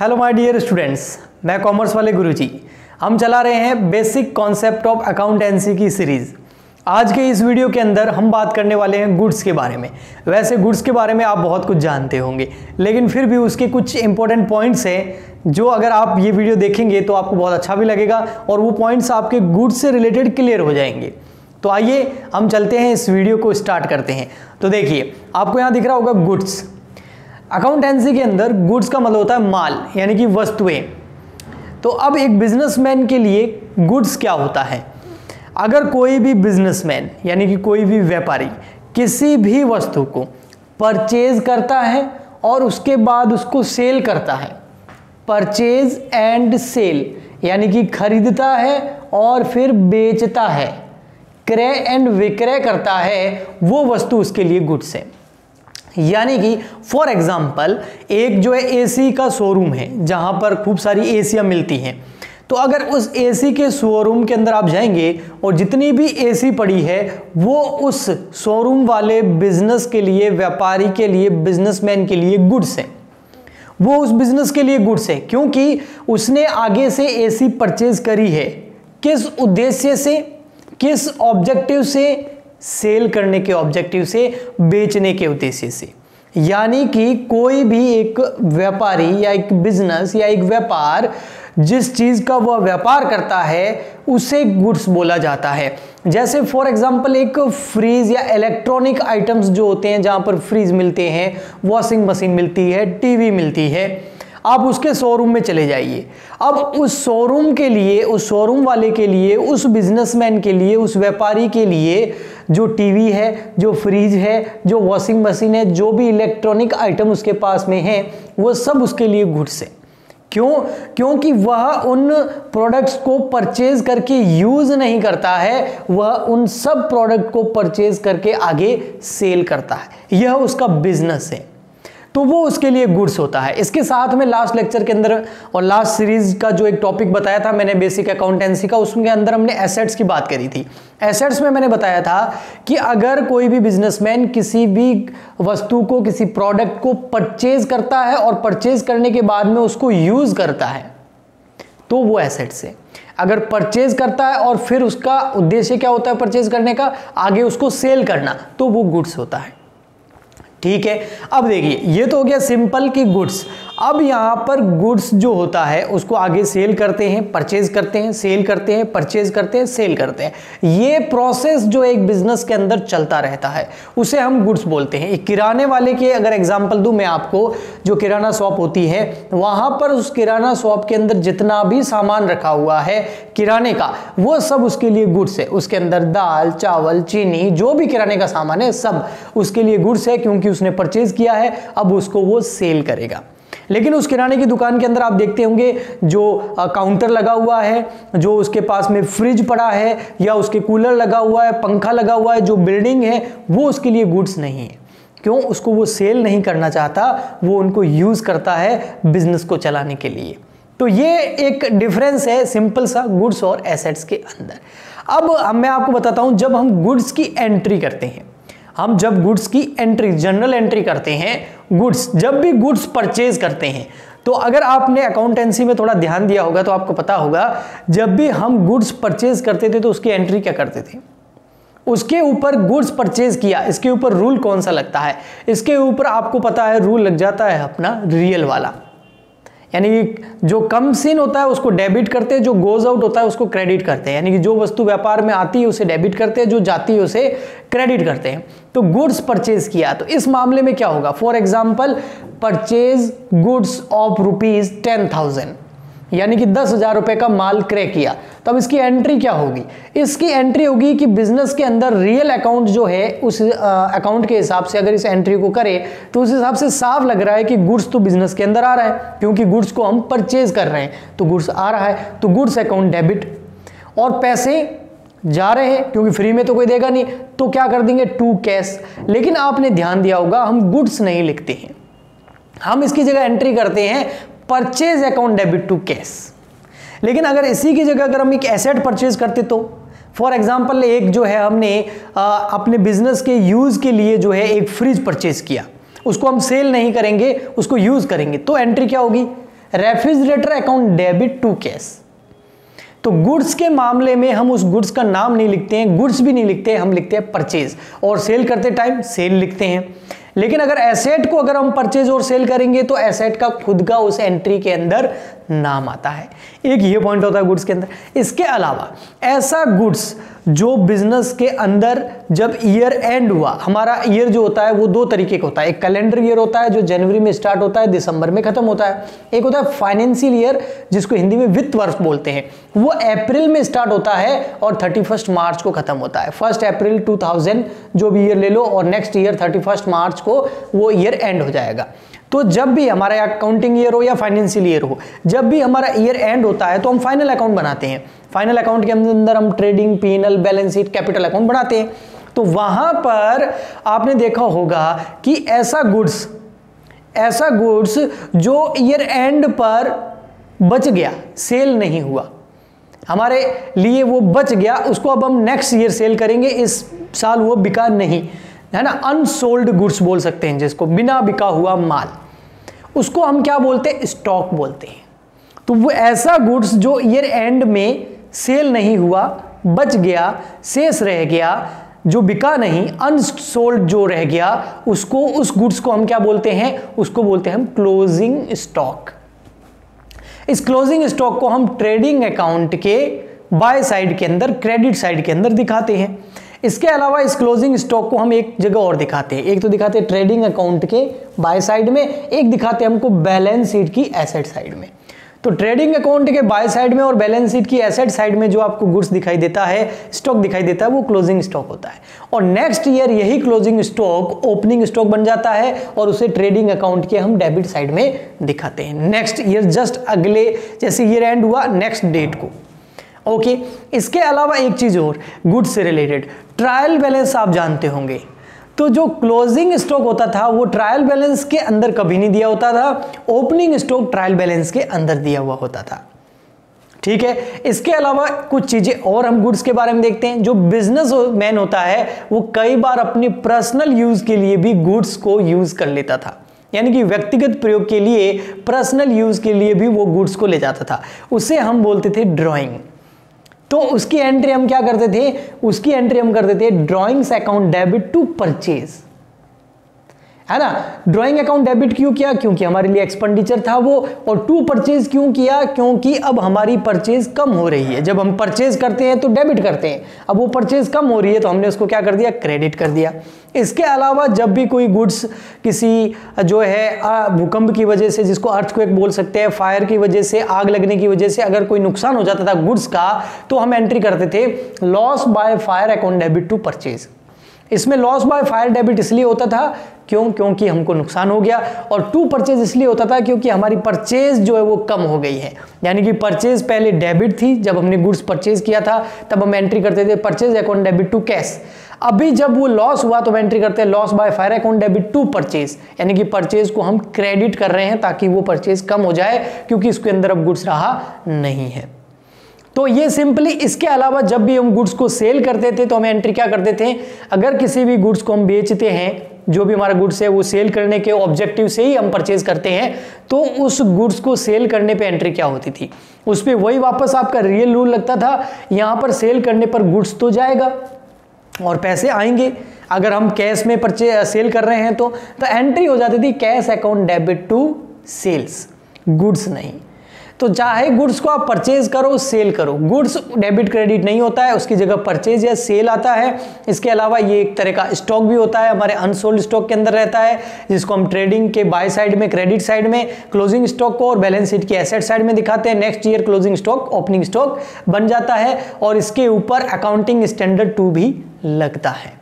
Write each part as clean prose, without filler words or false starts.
Hello my dear students, मैं commerce वाले गुरुजी। हम चला रहे हैं बेसिक कॉन्सेप्ट ऑफ अकाउंटेंसी की सीरीज़। आज के इस वीडियो के अंदर हम बात करने वाले हैं गुड्स के बारे में। वैसे गुड्स के बारे में आप बहुत कुछ जानते होंगे, लेकिन फिर भी उसके कुछ इंपॉर्टेंट पॉइंट्स हैं जो अगर आप ये वीडियो देखेंगे तो आपको बहुत अच्छा भी लगेगा और वो पॉइंट्स आपके गुड्स से रिलेटेड क्लियर हो जाएंगे। तो आइए हम चलते हैं, इस वीडियो को स्टार्ट करते हैं। तो देखिए, आपको यहाँ दिख रहा होगा गुड्स। अकाउंटेंसी के अंदर गुड्स का मतलब होता है माल, यानी कि वस्तुएं। तो अब एक बिजनेसमैन के लिए गुड्स क्या होता है? अगर कोई भी बिजनेसमैन यानी कि कोई भी व्यापारी किसी भी वस्तु को परचेज करता है और उसके बाद उसको सेल करता है, परचेज एंड सेल यानी कि खरीदता है और फिर बेचता है, क्रय एंड विक्रय करता है, वो वस्तु उसके लिए गुड्स है। यानी कि फॉर एग्जाम्पल एक जो है एसी का शोरूम है जहां पर खूब सारी एसियां मिलती हैं। तो अगर उस एसी के शोरूम के अंदर आप जाएंगे और जितनी भी एसी पड़ी है वो उस शोरूम वाले बिजनेस के लिए, व्यापारी के लिए, बिजनेसमैन के लिए गुड्स है। वो उस बिजनेस के लिए गुड्स है क्योंकि उसने आगे से एसी परचेज करी है। किस उद्देश्य से, किस ऑब्जेक्टिव से? सेल करने के ऑब्जेक्टिव से, बेचने के उद्देश्य से। यानी कि कोई भी एक व्यापारी या एक बिजनेस या एक व्यापार जिस चीज का वह व्यापार करता है उसे गुड्स बोला जाता है। जैसे फॉर एग्जांपल एक फ्रीज या इलेक्ट्रॉनिक आइटम्स जो होते हैं, जहां पर फ्रीज मिलते हैं, वॉशिंग मशीन मिलती है, टीवी मिलती है, आप उसके शोरूम में चले जाइए। अब उस शोरूम के लिए, उस शोरूम वाले के लिए, उस बिजनेसमैन के लिए, उस व्यापारी के लिए जो टीवी है, जो फ्रिज है, जो वॉशिंग मशीन है, जो भी इलेक्ट्रॉनिक आइटम उसके पास में है, वो सब उसके लिए गुड्स है। क्यों? क्योंकि वह उन प्रोडक्ट्स को परचेज करके यूज नहीं करता है, वह उन सब प्रोडक्ट को परचेज करके आगे सेल करता है। यह उसका बिजनेस है, तो वो उसके लिए गुड्स होता है। इसके साथ में लास्ट लेक्चर के अंदर और लास्ट सीरीज का जो एक टॉपिक बताया था मैंने बेसिक अकाउंटेंसी का, उसके अंदर हमने एसेट्स की बात करी थी। एसेट्स में मैंने बताया था कि अगर कोई भी बिजनेसमैन किसी भी वस्तु को, किसी प्रोडक्ट को परचेज करता है और परचेज करने के बाद में उसको यूज करता है तो वो एसेट्स है। अगर परचेज करता है और फिर उसका उद्देश्य क्या होता है परचेज करने का, आगे उसको सेल करना, तो वो गुड्स होता है। ठीक है, अब देखिए ये तो हो गया सिंपल की गुड्स। अब यहां पर गुड्स जो होता है उसको आगे सेल करते हैं, परचेज करते हैं, सेल करते हैं, परचेज करते हैं, सेल करते हैं। ये प्रोसेस जो एक बिजनेस के अंदर चलता रहता है उसे हम गुड्स बोलते हैं। एक किराने वाले के अगर एग्जांपल दूं मैं आपको, जो किराना शॉप होती है वहां पर उस किराना शॉप के अंदर जितना भी सामान रखा हुआ है किराने का, वो सब उसके लिए गुड्स है। उसके अंदर दाल, चावल, चीनी, जो भी किराने का सामान है सब उसके लिए गुड्स है क्योंकि उसने परचेज किया है, अब उसको वो सेल करेगा। लेकिन उस किराने की दुकान के अंदर आप देखते होंगे जो काउंटर लगा हुआ है, जो उसके पास में फ्रिज पड़ा है या उसके कूलर लगा हुआ है, पंखा लगा हुआ है, जो बिल्डिंग है, वो उसके लिए गुड्स नहीं है। क्यों? उसको वो सेल नहीं करना चाहता, वो उनको यूज करता है बिजनेस को चलाने के लिए। तो ये एक डिफरेंस है सिंपल सा गुड्स और एसेट्स के अंदर। अब मैं आपको बताता हूं, जब हम गुड्स की एंट्री करते हैं, हम जब गुड्स की एंट्री, जनरल एंट्री करते हैं, गुड्स जब भी गुड्स परचेज करते हैं, तो अगर आपने अकाउंटेंसी में थोड़ा ध्यान दिया होगा तो आपको पता होगा जब भी हम गुड्स परचेज करते थे तो उसकी एंट्री क्या करते थे? उसके ऊपर गुड्स परचेज किया, इसके ऊपर रूल कौन सा लगता है? इसके ऊपर आपको पता है रूल लग जाता है अपना रियल वाला, यानी जो कम्स इन होता है उसको डेबिट करते हैं, जो गोज आउट होता है उसको क्रेडिट करते हैं। यानी कि जो वस्तु व्यापार में आती है उसे डेबिट करते हैं, जो जाती है उसे क्रेडिट करते हैं। तो गुड्स परचेज किया तो इस मामले में क्या होगा? For example purchase goods of ₹10,000, यानी कि 10,000 रुपए का माल क्रय किया। तो अब इसकी एंट्री क्या होगी? इसकी एंट्री होगी कि बिजनेस के अंदर रियल अकाउंट जो है उस अकाउंट के हिसाब से अगर इस एंट्री को करें तो उस हिसाब से साफ लग रहा है कि गुड्स तो बिजनेस के अंदर आ रहा है, क्योंकि गुड्स को हम परचेज कर रहे हैं तो गुड्स आ रहा है, तो गुड्स अकाउंट डेबिट। और पैसे जा रहे हैं क्योंकि फ्री में तो कोई देगा नहीं, तो क्या कर देंगे? To cash. लेकिन आपने ध्यान दिया होगा हम गुड्स नहीं लिखते हैं, हम इसकी जगह एंट्री करते हैं purchase account debit to cash. लेकिन अगर इसी की जगह अगर हम एक एसेट परचेज करते तो फॉर एग्जांपल एक जो है हमने अपने बिजनेस के यूज के लिए जो है एक फ्रिज परचेज किया, उसको हम सेल नहीं करेंगे, उसको यूज करेंगे, तो एंट्री क्या होगी? Refrigerator account debit to cash. तो गुड्स के मामले में हम उस गुड्स का नाम नहीं लिखते हैं, गुड्स भी नहीं लिखते हैं, हम लिखते हैं परचेज, और सेल करते टाइम सेल लिखते हैं। लेकिन अगर एसेट को अगर हम परचेज और सेल करेंगे तो एसेट का खुद का उस एंट्री के अंदर नाम आता है। एक ये पॉइंट होता है गुड्स के अंदर। इसके अलावा ऐसा गुड्स जो बिजनेस के अंदर जब ईयर एंड हुआ, हमारा ईयर जो होता है वो दो तरीके का होता है। एक कैलेंडर ईयर होता है जो जनवरी में स्टार्ट होता है, दिसंबर में खत्म होता है। एक होता है फाइनेंशियल ईयर जिसको हिंदी में वित्त वर्ष बोलते हैं, वो अप्रैल में स्टार्ट होता है और 31 मार्च को खत्म होता है। 1 अप्रैल 2000 जो भी ईयर ले लो और नेक्स्ट ईयर 31 मार्च को वो ईयर एंड हो जाएगा। तो जब भी हमारा अकाउंटिंग ईयर हो या फाइनेंशियल ईयर हो, जब भी हमारा ईयर एंड होता है तो हम फाइनल अकाउंट बनाते हैं। फाइनल अकाउंट के अंदर हम trading, PNL, balance sheet, capital account बनाते हैं। तो वहां पर आपने देखा होगा कि ऐसा गुड्स जो ईयर एंड पर बच गया, सेल नहीं हुआ, हमारे लिए वो बच गया, उसको अब हम नेक्स्ट ईयर सेल करेंगे, इस साल वो बिका नहीं, है ना। अनसोल्ड गुड्स बोल सकते हैं जिसको, बिना बिका हुआ माल, उसको हम क्या बोलते हैं? स्टॉक बोलते हैं। तो वो ऐसा गुड्स जो ईयर एंड में सेल नहीं हुआ, बच गया, शेष रह गया, जो बिका नहीं, अनसोल्ड जो रह गया, उसको, उस गुड्स को हम क्या बोलते हैं? उसको बोलते हैं हम क्लोजिंग स्टॉक। इस क्लोजिंग स्टॉक को हम ट्रेडिंग अकाउंट के बाय साइड के अंदर, क्रेडिट साइड के अंदर दिखाते हैं। इसके अलावा इस क्लोजिंग स्टॉक को हम एक जगह और दिखाते हैं। एक तो दिखाते हैं ट्रेडिंग अकाउंट के बाय साइड में, एक दिखाते हैं हमको बैलेंस शीट की एसेट साइड में। तो ट्रेडिंग अकाउंट के बाय साइड में और बैलेंस शीट की एसेट साइड में जो आपको गुड्स दिखाई देता है, स्टॉक दिखाई देता है, वो क्लोजिंग स्टॉक होता है। और नेक्स्ट ईयर यही क्लोजिंग स्टॉक ओपनिंग स्टॉक बन जाता है और उसे ट्रेडिंग अकाउंट के हम डेबिट साइड में दिखाते हैं। नेक्स्ट ईयर जस्ट अगले, जैसे ईयर एंड हुआ नेक्स्ट डेट को। ओके, इसके अलावा एक चीज और गुड्स से रिलेटेड, ट्रायल बैलेंस आप जानते होंगे। तो जो क्लोजिंग स्टॉक होता था वो ट्रायल बैलेंस के अंदर कभी नहीं दिया होता था, ओपनिंग स्टॉक ट्रायल बैलेंस के अंदर दिया हुआ होता था। ठीक है, इसके अलावा कुछ चीजें और हम गुड्स के बारे में देखते हैं। जो बिजनेस मैन होता है वो कई बार अपने पर्सनल यूज के लिए भी गुड्स को यूज कर लेता था, यानी कि व्यक्तिगत प्रयोग के लिए, पर्सनल यूज के लिए भी वो गुड्स को ले जाता था। उसे हम बोलते थे ड्रॉइंग। तो उसकी एंट्री हम क्या करते थे? उसकी एंट्री हम करते थे drawings account debit to purchase, है ना। ड्रॉइंग अकाउंट डेबिट क्यों किया? क्योंकि हमारे लिए एक्सपेंडिचर था वो। और टू परचेज क्यों किया? क्योंकि अब हमारी परचेज कम हो रही है। जब हम परचेज करते हैं तो डेबिट करते हैं, अब वो परचेज कम हो रही है तो हमने उसको क्या कर दिया? क्रेडिट कर दिया। इसके अलावा जब भी कोई गुड्स किसी जो है भूकंप की वजह से, जिसको अर्थक्वेक बोल सकते हैं, फायर की वजह से, आग लगने की वजह से अगर कोई नुकसान हो जाता था गुड्स का, तो हम एंट्री करते थे loss by fire account debit to purchase. इसमें लॉस बाय फायर डेबिट इसलिए होता था क्योंकि हमको नुकसान हो गया, और टू परचेज इसलिए होता था क्योंकि हमारी परचेज जो है वो कम हो गई है। यानी कि परचेज पहले डेबिट थी, जब हमने गुड्स परचेज किया था तब हम एंट्री करते थे purchase account debit to cash. अभी जब वो लॉस हुआ तो हम एंट्री करते हैं loss by fire account debit to purchase, यानी कि परचेज को हम क्रेडिट कर रहे हैं ताकि वो परचेज कम हो जाए, क्योंकि इसके अंदर अब गुड्स रहा नहीं है। तो ये सिंपली, इसके अलावा जब भी हम गुड्स को सेल करते थे तो हम एंट्री क्या करते थे? अगर किसी भी गुड्स को हम बेचते हैं, जो भी हमारा गुड्स है वो सेल करने के ऑब्जेक्टिव से ही हम परचेज करते हैं, तो उस गुड्स को सेल करने पे एंट्री क्या होती थी? उस पे वही वापस आपका रियल रूल लगता था, यहां पर सेल करने पर गुड्स तो जाएगा और पैसे आएंगे। अगर हम कैश में सेल कर रहे हैं तो एंट्री हो जाती थी cash account debit to sales, goods नहीं। तो चाहे गुड्स को आप परचेज करो, सेल करो, गुड्स डेबिट क्रेडिट नहीं होता है, उसकी जगह परचेज या सेल आता है। इसके अलावा ये एक तरह का स्टॉक भी होता है, हमारे अनसोल्ड स्टॉक के अंदर रहता है, जिसको हम ट्रेडिंग के बाय साइड में, क्रेडिट साइड में क्लोजिंग स्टॉक को और बैलेंस शीट की एसेट साइड में दिखाते हैं। Next year closing stock opening stock बन जाता है और इसके ऊपर अकाउंटिंग स्टैंडर्ड 2 भी लगता है।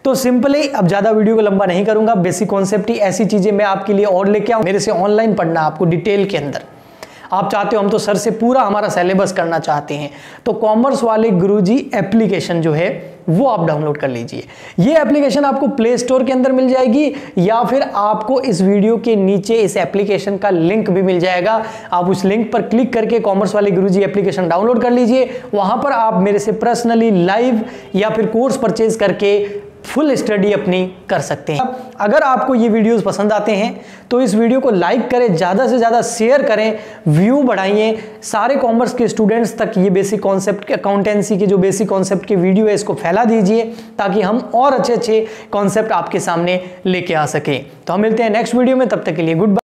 तो सिंपली, अब ज्यादा वीडियो को लंबा नहीं करूंगा, बेसिक कॉन्सेप्ट ही ऐसी चीजें मैं आपके लिए और लेके आऊं। मेरे से ऑनलाइन पढ़ना आपको डिटेल के अंदर आप चाहते हो, हम तो सर से पूरा हमारा सिलेबस करना चाहते हैं, तो कॉमर्स वाले गुरुजी एप्लीकेशन जो है वो आप डाउनलोड कर लीजिए। ये एप्लीकेशन आपको प्ले स्टोर के अंदर मिल जाएगी, या फिर आपको इस वीडियो के नीचे इस एप्लीकेशन का लिंक भी मिल जाएगा। आप उस लिंक पर क्लिक करके कॉमर्स वाले गुरुजी एप्लीकेशन डाउनलोड कर लीजिए। वहां पर आप मेरे से पर्सनली लाइव या फिर कोर्स परचेज करके फुल स्टडी अपनी कर सकते हैं। अगर आपको ये वीडियोस पसंद आते हैं तो इस वीडियो को लाइक करें, ज़्यादा से ज़्यादा शेयर करें, व्यू बढ़ाइए, सारे कॉमर्स के स्टूडेंट्स तक ये बेसिक कॉन्सेप्ट अकाउंटेंसी के जो बेसिक कॉन्सेप्ट की वीडियो है इसको फैला दीजिए ताकि हम और अच्छे अच्छे कॉन्सेप्ट आपके सामने लेके आ सकें। तो हम मिलते हैं नेक्स्ट वीडियो में, तब तक के लिए गुड बाय।